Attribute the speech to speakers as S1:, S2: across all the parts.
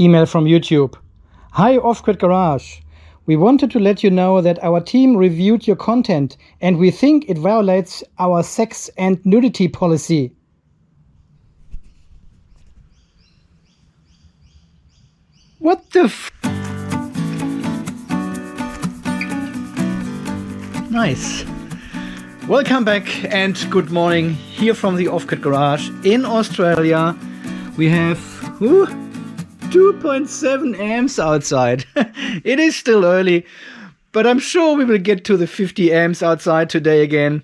S1: email from YouTube. Hi Off-Grid Garage. We wanted to let you know that our team reviewed your content and we think it violates our sex and nudity policy. What the f... Nice. Welcome back and good morning here from the Off-Grid Garage in Australia. We have 2.7 amps outside. It is still early, but I'm sure we will get to the 50 amps outside today again.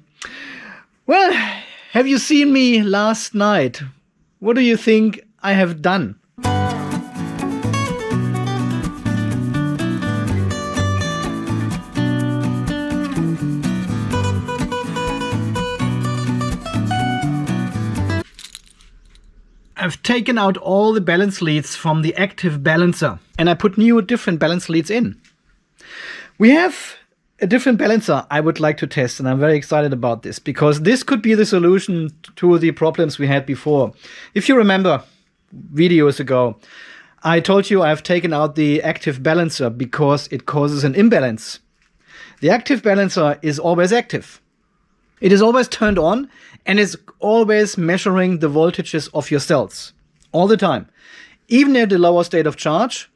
S1: Well, have you seen me last night? What do you think I have done? I've taken out all the balance leads from the Active Balancer and I put new different balance leads in. We have a different balancer I would like to test, and I'm very excited about this because this could be the solution to the problems we had before. If you remember videos ago, I told you I've taken out the Active Balancer because it causes an imbalance. The Active Balancer is always active. It is always turned on and is always measuring the voltages of your cells all the time. Even at the lower state of charge,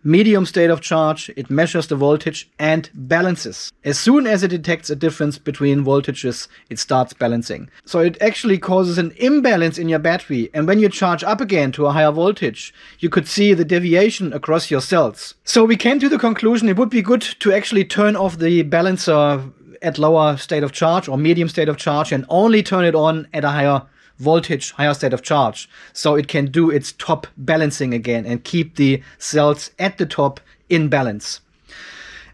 S1: medium state of charge, it measures the voltage and balances. As soon as it detects a difference between voltages, it starts balancing. So it actually causes an imbalance in your battery. And when you charge up again to a higher voltage, you could see the deviation across your cells. So we came to the conclusion it would be good to actually turn off the balancer at lower state of charge or medium state of charge and only turn it on at a higher voltage, higher state of charge, so it can do its top balancing again and keep the cells at the top in balance.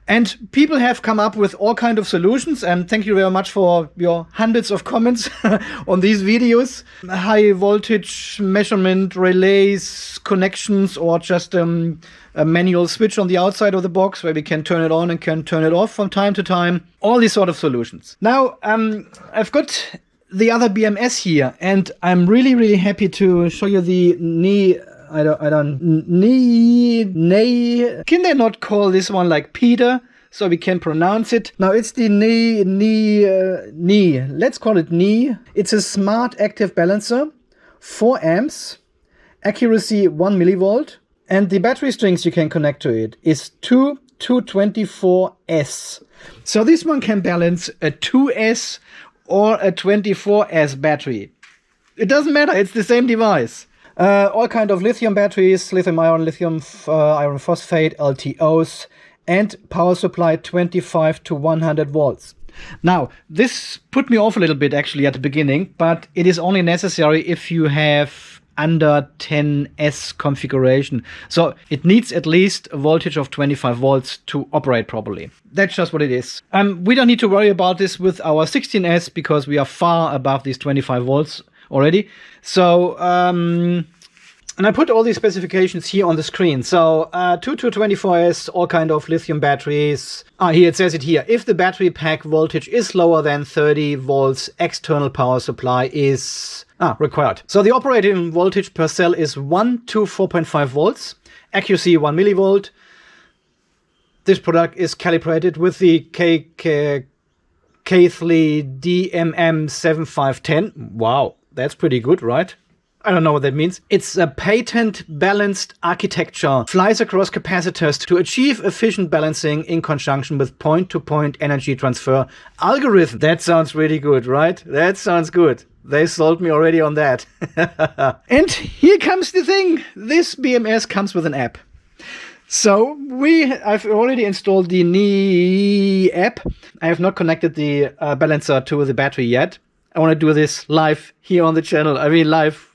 S1: And people have come up with all kinds of solutions, and thank you very much for your hundreds of comments on these videos. High voltage measurement relays, connections, or just a manual switch on the outside of the box where we can turn it on and can turn it off from time to time. All these sort of solutions. Now, I've got the other BMS here, and I'm really happy to show you the NEEY. NEEY. Can they not call this one like Peter so we can pronounce it? Now it's the NEEY. Let's call it NEEY. It's a Smart Active Balancer, 4 amps, accuracy 1 millivolt, and the battery strings you can connect to it is 2 224S. So this one can balance a 2S or a 24S battery. It doesn't matter, it's the same device. All kind of lithium batteries, lithium iron, lithium iron phosphate, LTOs, and power supply 25 to 100 volts. Now, this put me off a little bit actually at the beginning, but it is only necessary if you have under 10S configuration. So it needs at least a voltage of 25 volts to operate properly. That's just what it is. We don't need to worry about this with our 16S because we are far above these 25 volts already. So, and I put all these specifications here on the screen. So, 2 to 24S, all kind of lithium batteries. Here it says it here. If the battery pack voltage is lower than 30 volts, external power supply is required. So the operating voltage per cell is 1 to 4.5 volts, accuracy 1 millivolt. This product is calibrated with the Keithley DMM7510. Wow, that's pretty good, right? I don't know what that means. It's a patent balanced architecture, flies across capacitors to achieve efficient balancing in conjunction with point-to-point energy transfer algorithm. That sounds really good, right? That sounds good. They sold me already on that. And here comes the thing. This BMS comes with an app. So I've already installed the NEEY app. I have not connected the balancer to the battery yet. I want to do this live here on the channel. I mean live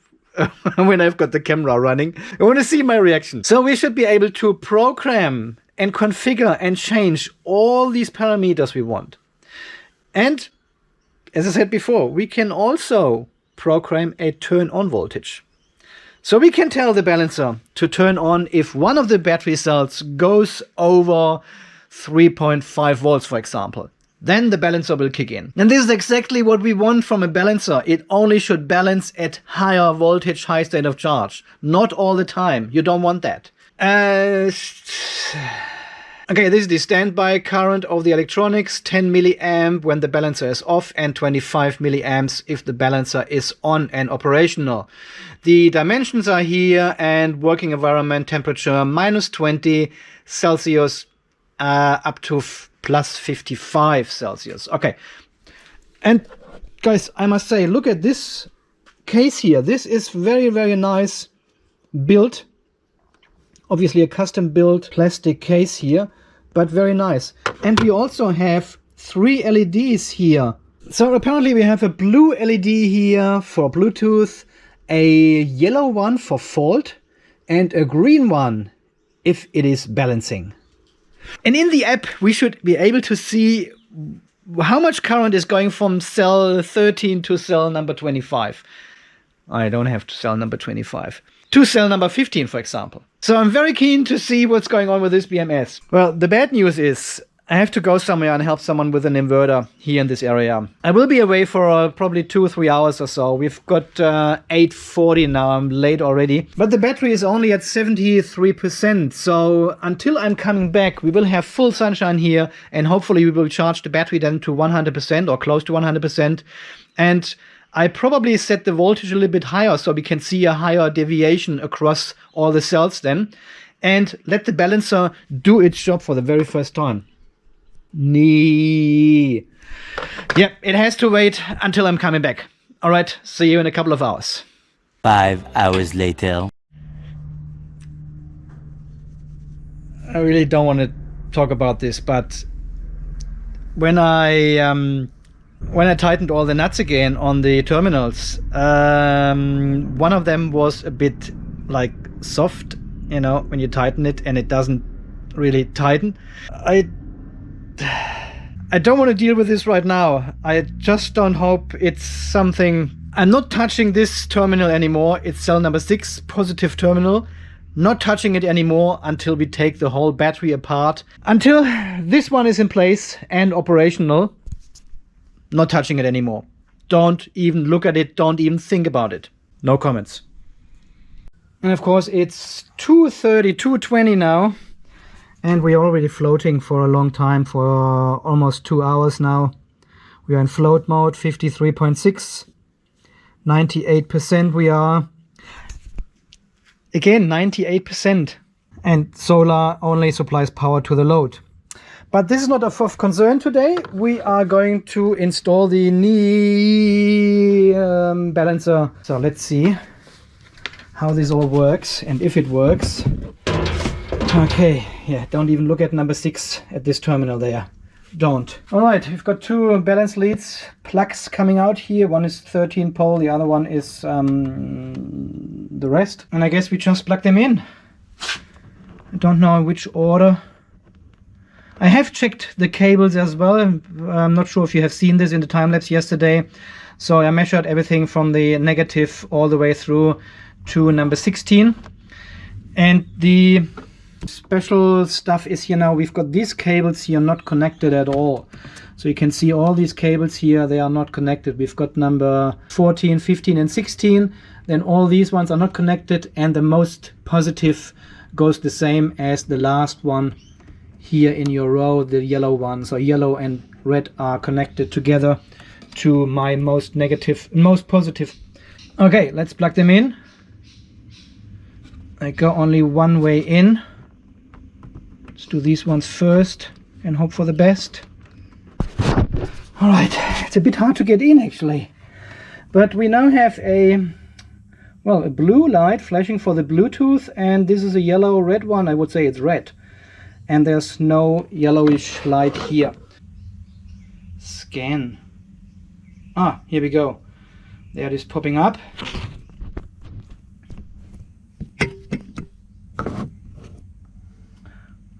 S1: when I've got the camera running. I want to see my reaction. So we should be able to program and configure and change all these parameters we want. And as I said before, we can also program a turn on voltage. So we can tell the balancer to turn on if one of the battery cells goes over 3.5 volts, for example. Then the balancer will kick in. And this is exactly what we want from a balancer. It only should balance at higher voltage, high state of charge. Not all the time. You don't want that. Okay, this is the standby current of the electronics, 10 milliamp when the balancer is off and 25 milliamps if the balancer is on and operational. The dimensions are here, and working environment temperature -20 Celsius up to +55 Celsius. Okay, and guys, I must say, look at this case here. This is very, very nice built. Obviously a custom built plastic case here, but very nice. And we also have 3 LEDs here. So apparently we have a blue LED here for Bluetooth, a yellow one for fault, and a green one if it is balancing. And in the app we should be able to see how much current is going from cell 13 to cell number 25. I don't have to cell number 25. To cell number 15, for example. So I'm very keen to see what's going on with this BMS. Well, the bad news is I have to go somewhere and help someone with an inverter here in this area. I will be away for probably 2 or 3 hours or so. We've got 8:40 now. I'm late already. But the battery is only at 73%. So until I'm coming back, we will have full sunshine here. And hopefully we will charge the battery then to 100% or close to 100%. And I probably set the voltage a little bit higher so we can see a higher deviation across all the cells then. And let the balancer do its job for the very first time. NEEY. Yeah, it has to wait until I'm coming back. All right, see you in a couple of hours.
S2: 5 hours later.
S1: I really don't want to talk about this, but when I tightened all the nuts again on the terminals, one of them was a bit like soft, you know, when you tighten it and it doesn't really tighten. I don't want to deal with this right now. I just don't hope it's something. I'm not touching this terminal anymore. It's cell number 6, positive terminal. Not touching it anymore until we take the whole battery apart. Until this one is in place and operational. Not touching it anymore. Don't even look at it. Don't even think about it. No comments. And of course it's 2:30, 2:20 now. And we're already floating for a long time, for almost 2 hours now. We are in float mode, 53.6. 98% we are. Again, 98%. And solar only supplies power to the load. But this is not of concern today. We are going to install the NEEY balancer. So let's see how this all works and if it works. Okay, yeah, don't even look at number 6 at this terminal there. Don't. All right, we've got 2 balance leads, plugs coming out here. One is 13 pole, the other one is the rest. And I guess we just plug them in. I don't know in which order. I have checked the cables as well. I'm not sure if you have seen this in the time lapse yesterday. So I measured everything from the negative all the way through to number 16. And the special stuff is here now. We've got these cables here not connected at all. So you can see all these cables here, they are not connected. We've got number 14, 15 and 16. Then all these ones are not connected, and the most positive goes the same as the last one here in your row, the yellow one. So yellow and red are connected together to my most negative, most positive. Okay, let's plug them in. I go only one way in. Let's do these ones first and hope for the best. All right, it's a bit hard to get in actually, but we now have a blue light flashing for the Bluetooth, and this is a yellow red one. I would say it's red, and there's no yellowish light here. Scan. Ah, here we go. There it is popping up.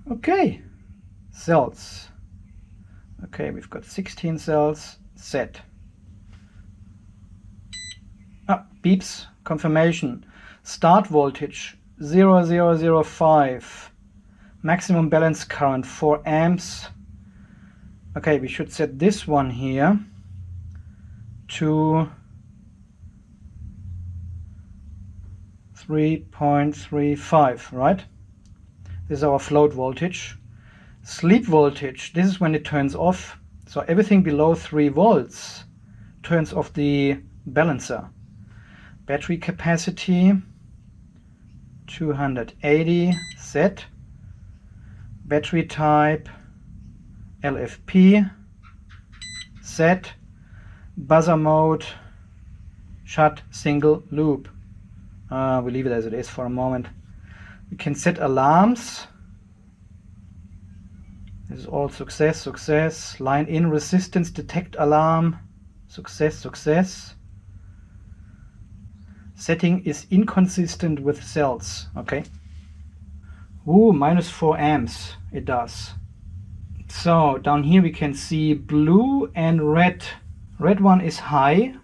S1: Okay, cells. Okay, we've got 16 cells set. Ah, beeps, confirmation. Start voltage 0005. Maximum balance current 4 amps. Okay, we should set this one here to 3.35, right? This is our float voltage. Sleep voltage, this is when it turns off. So everything below 3 volts turns off the balancer. Battery capacity 280, set. Battery type LFP, set. Buzzer mode, shut single loop. We leave it as it is for a moment. We can set alarms. This is all success, success. Line in resistance, detect alarm. Success, success. Setting is inconsistent with cells. Okay. Ooh, minus 4 amps it does. So down here we can see blue and red. Red one is high.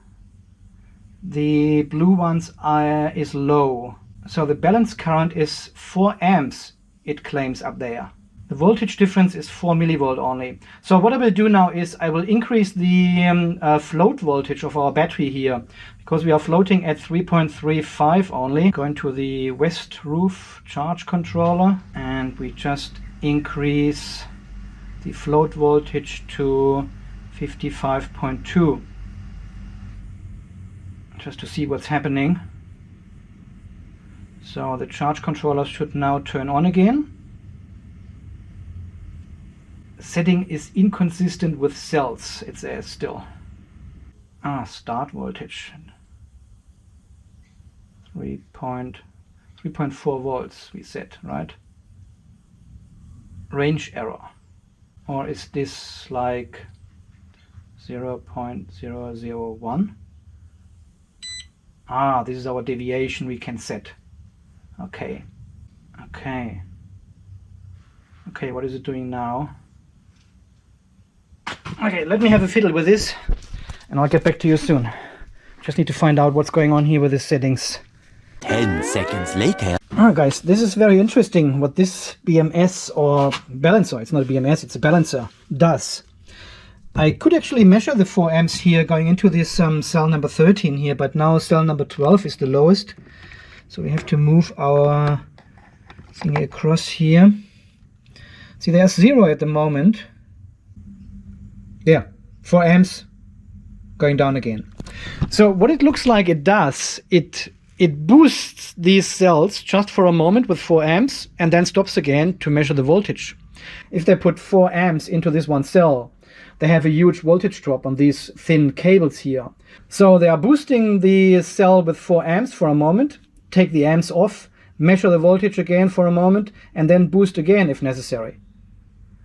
S1: The blue ones is low. So the balance current is 4 amps, it claims up there. The voltage difference is 4 millivolt only. So what I will do now is I will increase the float voltage of our battery here, because we are floating at 3.35 only. Going to the west roof charge controller, and we just increase the float voltage to 55.2. Just to see what's happening. So the charge controller should now turn on again. Setting is inconsistent with cells, it says still. Start voltage. 3.4 volts we set, right? Range error. Or is this like 0.001? This is our deviation we can set. Okay. Okay, what is it doing now? Okay, let me have a fiddle with this and I'll get back to you soon. Just need to find out what's going on here with the settings.
S2: 10 seconds later.
S1: Guys, this is very interesting what this BMS or balancer, it's not a BMS, it's a balancer, does. I could actually measure the 4 amps here going into this cell number 13 here, but now cell number 12 is the lowest. So we have to move our thingy across here. See, there's 0 at the moment. Yeah, 4 amps going down again. So what it looks like it does, it boosts these cells just for a moment with 4 amps and then stops again to measure the voltage. If they put 4 amps into this one cell, they have a huge voltage drop on these thin cables here. So they are boosting the cell with 4 amps for a moment, take the amps off, measure the voltage again for a moment, and then boost again if necessary.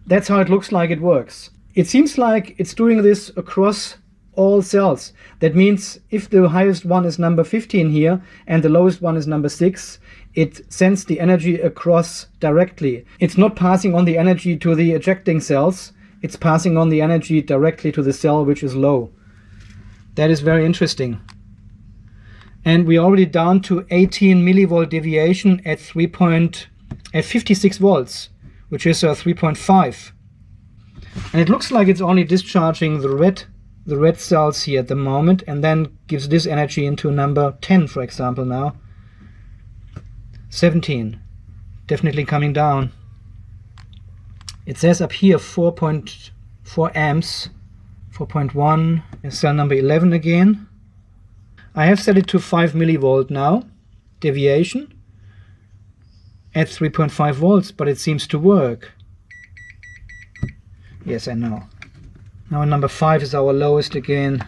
S1: That's how it looks like it works. It seems like it's doing this across all cells. That means if the highest one is number 15 here and the lowest one is number 6, it sends the energy across directly. It's not passing on the energy to the ejecting cells. It's passing on the energy directly to the cell which is low. That is very interesting. And we're already down to 18 millivolt deviation at 56 volts, which is 3.5. And it looks like it's only discharging the red cells here at the moment, and then gives this energy into number 10, for example, now. 17. Definitely coming down. It says up here 4.4 amps, 4.1, cell number 11 again. I have set it to 5 millivolt now, deviation, at 3.5 volts, but it seems to work. Yes, I know. Now number 5 is our lowest again.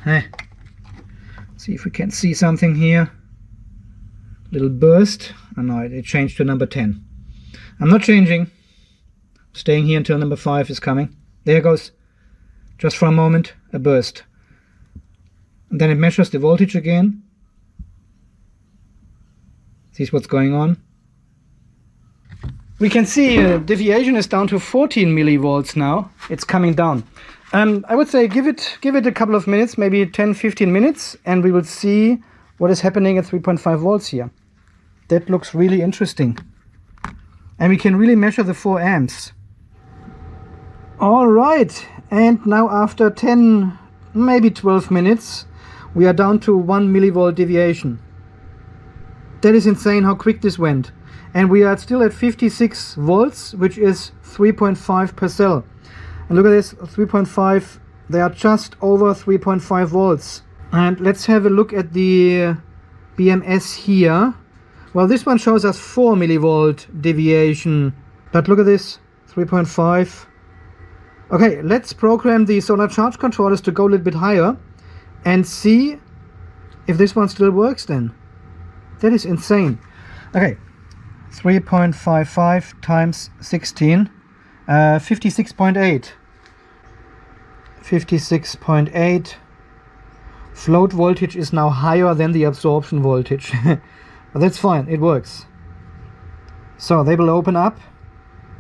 S1: See if we can see something here. Little burst. Oh no, it changed to number 10. I'm not changing. Staying here until number 5 is coming. There it goes. Just for a moment, a burst. And then it measures the voltage again. Sees what's going on. We can see deviation is down to 14 millivolts now. It's coming down. I would say give it a couple of minutes, maybe 10-15 minutes, and we will see what is happening at 3.5 volts here. That looks really interesting. And we can really measure the 4 amps. All right, and now after 10, maybe 12 minutes, we are down to 1 millivolt deviation. That is insane how quick this went. And we are still at 56 volts, which is 3.5 per cell. And look at this, 3.5, they are just over 3.5 volts. And let's have a look at the BMS here. Well, this one shows us 4 millivolt deviation, but look at this, 3.5. Okay, let's program the solar charge controllers to go a little bit higher and see if this one still works then. That is insane. Okay, 3.55 times 16, 56.8. 56.8. Float voltage is now higher than the absorption voltage. But that's fine, it works. So they will open up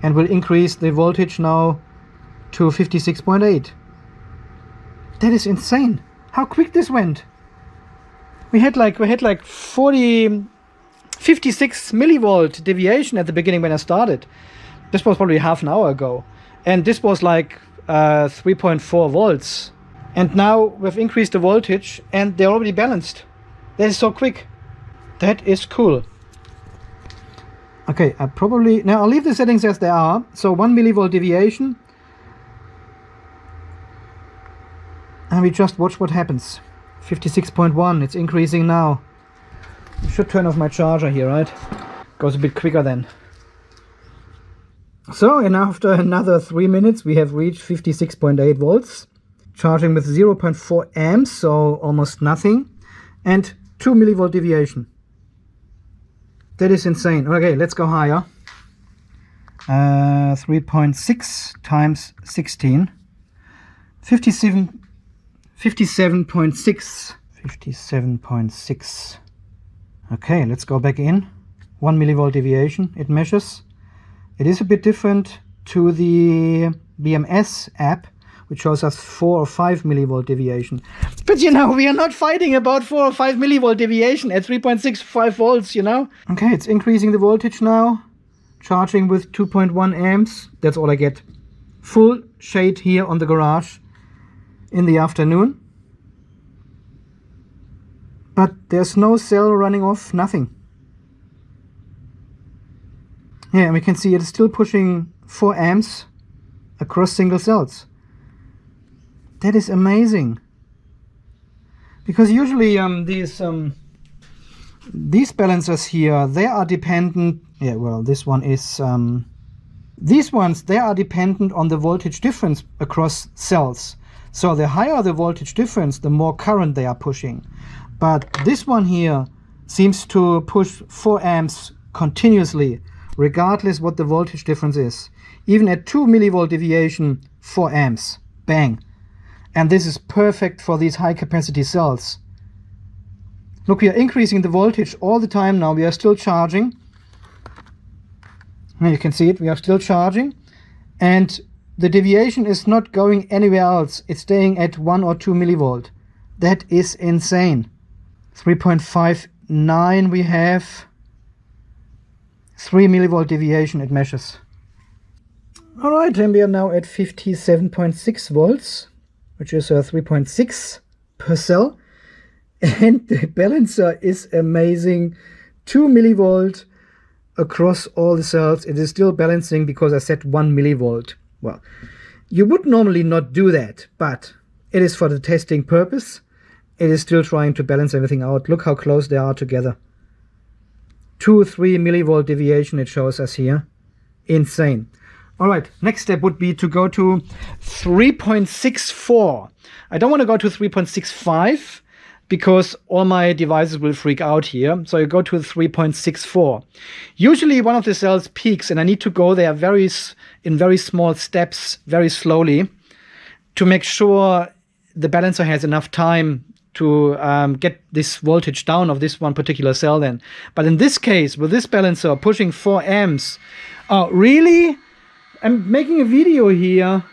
S1: and will increase the voltage now to 56.8. That is insane. How quick this went. We had like 56 millivolt deviation at the beginning when I started. This was probably half an hour ago. And this was like 3.4 volts. And now we've increased the voltage and they're already balanced. That is so quick. That is cool. Okay, now I'll leave the settings as they are. So 1 millivolt deviation. And we just watch what happens. 56.1, it's increasing now. I should turn off my charger here, right? Goes a bit quicker then. So, and after another 3 minutes, we have reached 56.8 volts. Charging with 0.4 amps, so almost nothing. And 2 millivolt deviation. That is insane. Okay, let's go higher. 3.6 times 16. 57.6. 57.6. Okay, let's go back in. 1 millivolt deviation, it measures. It is a bit different to the BMS app, which shows us 4 or 5 millivolt deviation. But you know, we are not fighting about 4 or 5 millivolt deviation at 3.65 volts, you know? Okay, it's increasing the voltage now. Charging with 2.1 amps. That's all I get. Full shade here on the garage in the afternoon. But there's no cell running off, nothing. Yeah, and we can see it's still pushing 4 amps across single cells. That is amazing. Because usually these balancers here, they are dependent, yeah, well, this one is, these ones, they are dependent on the voltage difference across cells. So the higher the voltage difference, the more current they are pushing. But this one here seems to push 4 amps continuously, regardless what the voltage difference is. Even at 2 millivolt deviation, 4 amps, bang. And this is perfect for these high capacity cells. Look, we are increasing the voltage all the time now. We are still charging. You can see it, we are still charging. And the deviation is not going anywhere else. It's staying at 1 or 2 millivolt. That is insane. 3.59 we have. 3 millivolt deviation it measures. Alright, and we are now at 57.6 volts, which is 3.6 per cell. And the balancer is amazing. 2 millivolt across all the cells. It is still balancing because I set 1 millivolt. Well, you would normally not do that, but it is for the testing purpose. It is still trying to balance everything out. Look how close they are together. 2 or 3 millivolt deviation it shows us here. Insane. Alright, next step would be to go to 3.64. I don't want to go to 3.65 because all my devices will freak out here. So you go to 3.64. Usually one of the cells peaks and I need to go there in very small steps, very slowly, to make sure the balancer has enough time to get this voltage down of this one particular cell then. But in this case, with this balancer pushing 4 amps, oh, really? I'm making a video here.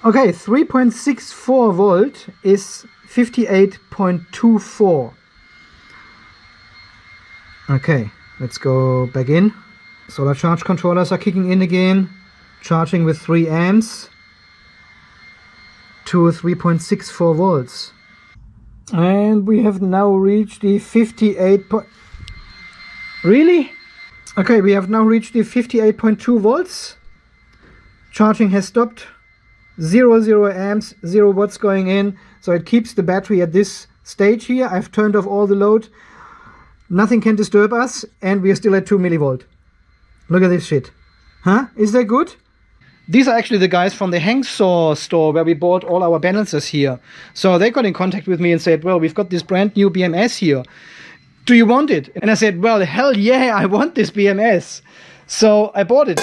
S1: Okay, 3.64 volt is 58.24. Okay, let's go back in. Solar charge controllers are kicking in again. Charging with 3 amps to 3.64 volts. And we have now reached the 58 point. Really? Okay, we have now reached the 58.2 volts. Charging has stopped. 0 amps, 0 watts going in. So it keeps the battery at this stage here. I've turned off all the load. Nothing can disturb us, and we are still at 2 millivolt. Look at this shit. Huh? Is that good? These are actually the guys from the Hangsaw store where we bought all our balancers here. So they got in contact with me and said, well, we've got this brand new BMS here. Do you want it? And I said, well, hell yeah, I want this BMS. So I bought it.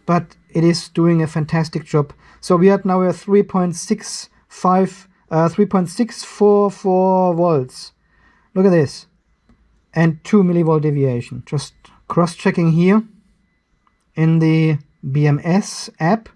S1: But it is doing a fantastic job. So we are now at 3.644 volts. Look at this. And 2 millivolt deviation. Just cross-checking here in the BMS app.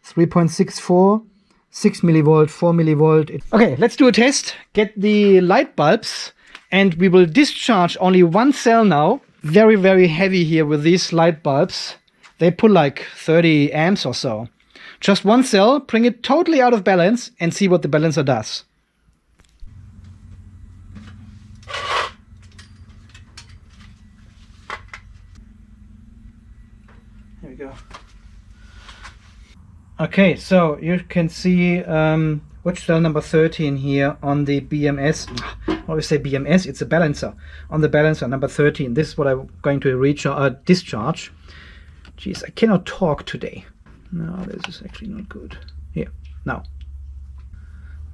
S1: 3.64, 6 millivolt, 4 millivolt. Okay, let's do a test. Get the light bulbs, and we will discharge only one cell now. Very, very heavy here with these light bulbs. They pull like 30 amps or so. Just one cell, bring it totally out of balance, and see what the balancer does. Here we go. Okay, so you can see watch cell number 13 here on the BMS. I always say BMS, it's a balancer. On the balancer number 13, this is what I'm going to discharge. Jeez, I cannot talk today. No, this is actually not good. Here, now.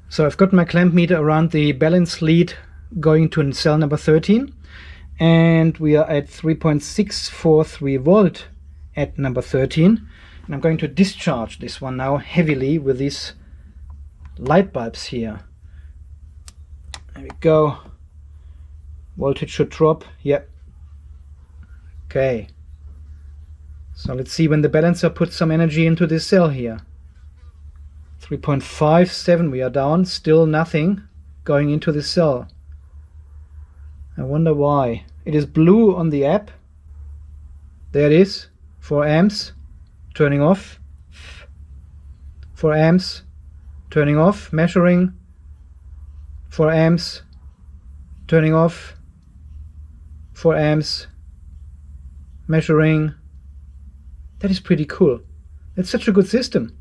S1: So I've got my clamp meter around the balance lead going to cell number 13. And we are at 3.643 volt at number 13. And I'm going to discharge this one now heavily with these light bulbs here. There we go. Voltage should drop. Yep. Okay. So let's see when the balancer puts some energy into this cell here. 3.57, we are down. Still nothing going into the cell. I wonder why. It is blue on the app. There it is. 4 amps. Turning off. 4 amps. Turning off. Measuring. 4 amps. Turning off. 4 amps. Measuring. That is pretty cool. It's such a good system.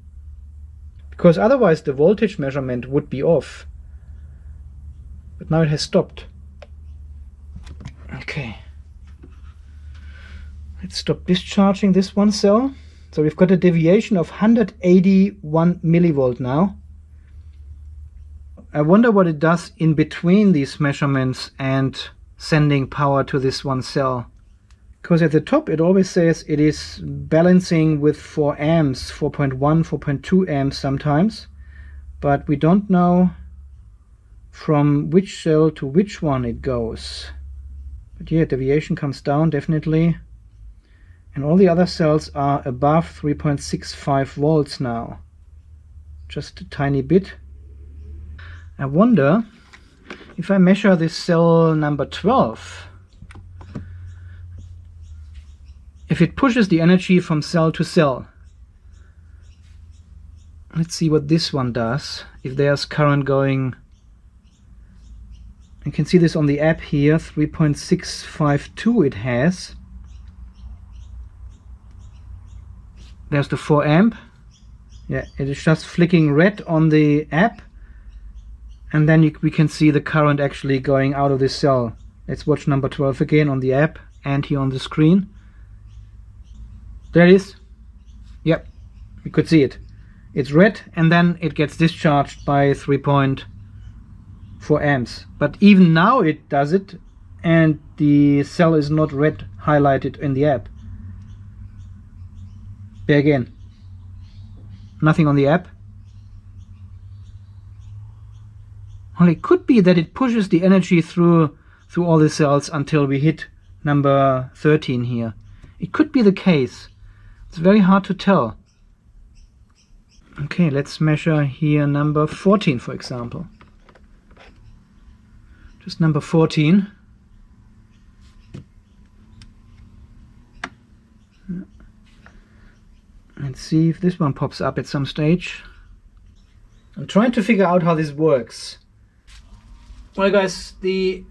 S1: Because otherwise the voltage measurement would be off. But now it has stopped. Okay. Let's stop discharging this one cell. So we've got a deviation of 181 millivolt now. I wonder what it does in between these measurements and sending power to this one cell. Because at the top it always says it is balancing with 4 amps, 4.1, 4.2 amps sometimes. But we don't know from which cell to which one it goes. But yeah, deviation comes down definitely. And all the other cells are above 3.65 volts now. Just a tiny bit. I wonder if I measure this cell number 12, if it pushes the energy from cell to cell. Let's see what this one does. If there's current going. You can see this on the app here, 3.652 it has. There's the 4 amp. Yeah, it is just flicking red on the app. And then we can see the current actually going out of this cell. Let's watch number 12 again on the app and here on the screen. There it is. Yep, we could see it. It's red and then it gets discharged by 3.4 amps. But even now it does it and the cell is not red highlighted in the app. There again. Nothing on the app. Well, it could be that it pushes the energy through all the cells until we hit number 13 here. It could be the case. It's very hard to tell. Okay, let's measure here number 14, for example. Just number 14. Let's see if this one pops up at some stage. I'm trying to figure out how this works. Well guys, the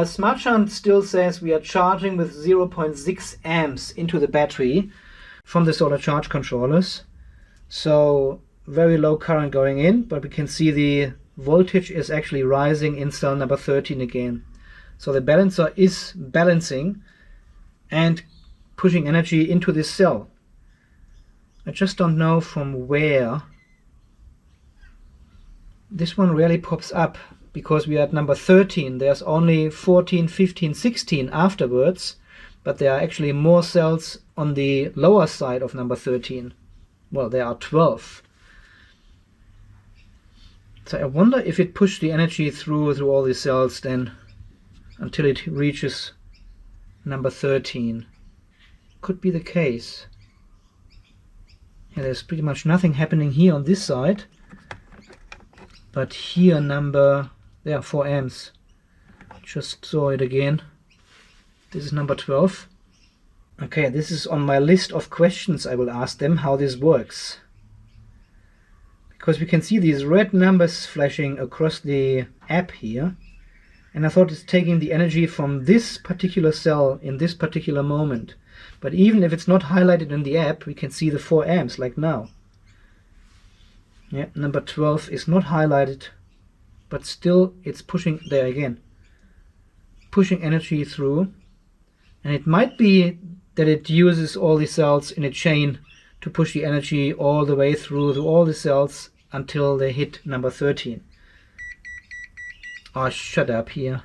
S1: smart shunt still says we are charging with 0.6 amps into the battery from the solar charge controllers. So very low current going in, but we can see the voltage is actually rising in cell number 13 again. So the balancer is balancing and pushing energy into this cell. I just don't know from where. This one rarely pops up because we are at number 13. There's only 14, 15, 16 afterwards, but there are actually more cells on the lower side of number 13. Well, there are 12. So I wonder if it pushed the energy through all these cells then until it reaches number 13. Could be the case. Yeah, there's pretty much nothing happening here on this side. But here there are 4 amps. Just saw it again. This is number 12. Okay, this is on my list of questions I will ask them how this works. Because we can see these red numbers flashing across the app here. And I thought it's taking the energy from this particular cell in this particular moment. But even if it's not highlighted in the app, we can see the 4 amps like now. Yeah, number 12 is not highlighted, but still it's pushing there again. Pushing energy through. And it might be that it uses all the cells in a chain to push the energy all the way through to all the cells until they hit number 13. Oh, shut up here.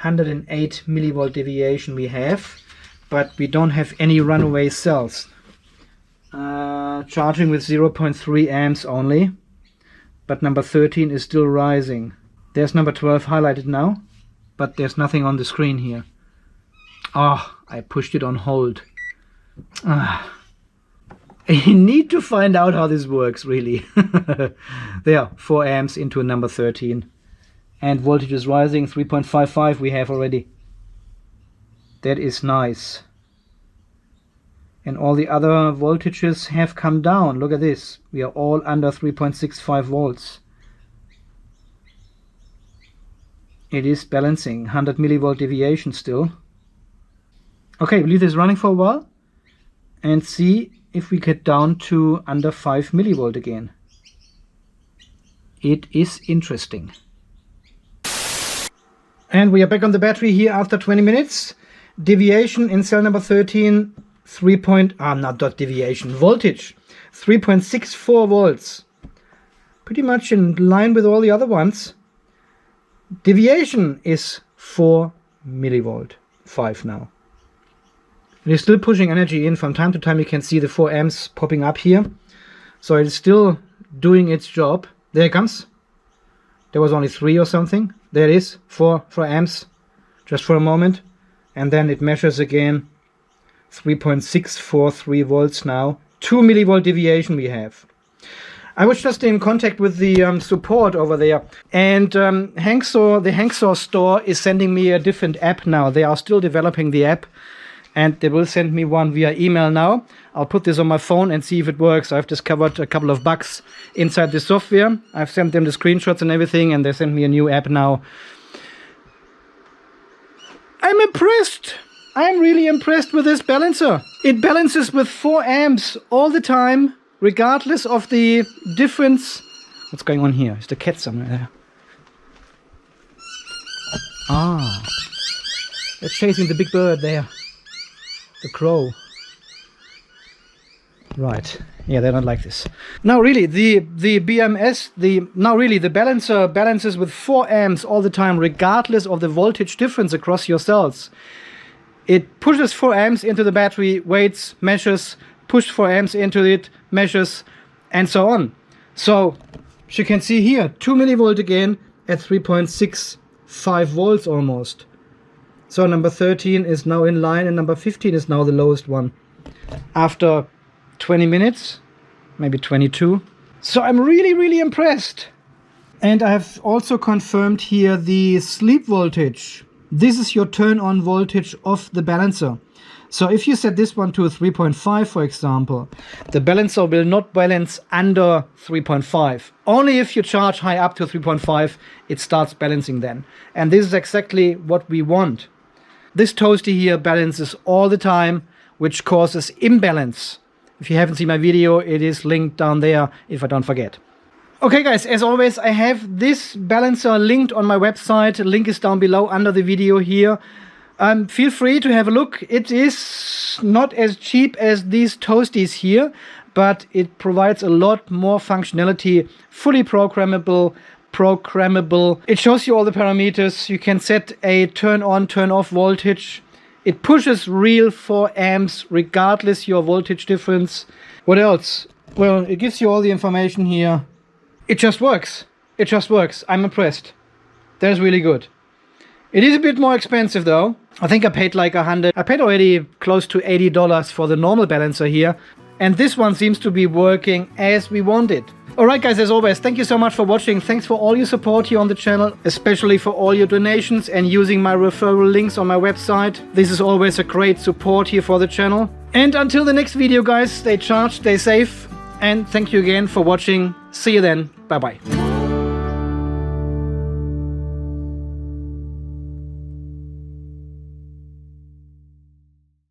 S1: 108 millivolt deviation we have, but we don't have any runaway cells. Charging with 0.3 amps only, but number 13 is still rising. There's number 12 highlighted now, but there's nothing on the screen here. Oh, I pushed it on hold. I need to find out how this works, really. There, 4 amps into number 13. And voltage is rising, 3.55 we have already. That is nice. And all the other voltages have come down. Look at this. We are all under 3.65 volts. It is balancing. 100 millivolt deviation still. Okay, we'll leave this running for a while and see if we get down to under 5 millivolt again. It is interesting. And we are back on the battery here after 20 minutes. Deviation in cell number 13. Voltage 3.64 volts, pretty much in line with all the other ones. Deviation is 4 millivolt, 5 now. It is still pushing energy in. From time to time you can see the 4 amps popping up here, so it's still doing its job. There it comes. There was only 3 or something. There it is, 4 amps, just for a moment, and then it measures again. 3.643 volts now. 2 millivolt deviation we have. I was just in contact with the support over there, and the Hanksaw store is sending me a different app now. They are still developing the app, and they will send me one via email now. I'll put this on my phone and see if it works. I've discovered a couple of bugs inside the software. I've sent them the screenshots and everything, and they sent me a new app now. I'm impressed. I'm really impressed with this balancer. It balances with 4 amps all the time, regardless of the difference. What's going on here? Is the cat somewhere there? Ah, they're chasing the big bird there. The crow. Right. Yeah, they don't like this. Now really, the balancer balances with 4 amps all the time, regardless of the voltage difference across your cells. It pushes 4 amps into the battery, waits, measures, pushed 4 amps into it, measures, and so on. So, as you can see here, 2 millivolt again at 3.65 volts almost. So number 13 is now in line, and number 15 is now the lowest one. After 20 minutes, maybe 22. So I'm really, really impressed. And I have also confirmed here the sleep voltage. This is your turn on voltage of the balancer. So if you set this one to a 3.5, for example, the balancer will not balance under 3.5. Only if you charge high up to 3.5, it starts balancing then. And this is exactly what we want. This toasty here balances all the time, which causes imbalance. If you haven't seen my video, it is linked down there if I don't forget. Okay guys, as always, I have this balancer linked on my website. The link is down below under the video here. Feel free to have a look. It is not as cheap as these toasties here, but it provides a lot more functionality, fully programmable. It shows you all the parameters. You can set a turn on, turn off voltage. It pushes real 4 amps regardless your voltage difference. What else? Well, it gives you all the information here. It just works. It just works. I'm impressed. That's really good. It is a bit more expensive though. I think I paid like $100. I paid already close to $80 for the normal balancer here. And this one seems to be working as we wanted. Alright guys, as always, thank you so much for watching. Thanks for all your support here on the channel, especially for all your donations and using my referral links on my website. This is always a great support here for the channel. And until the next video guys, stay charged, stay safe, and thank you again for watching. See you then. Bye bye.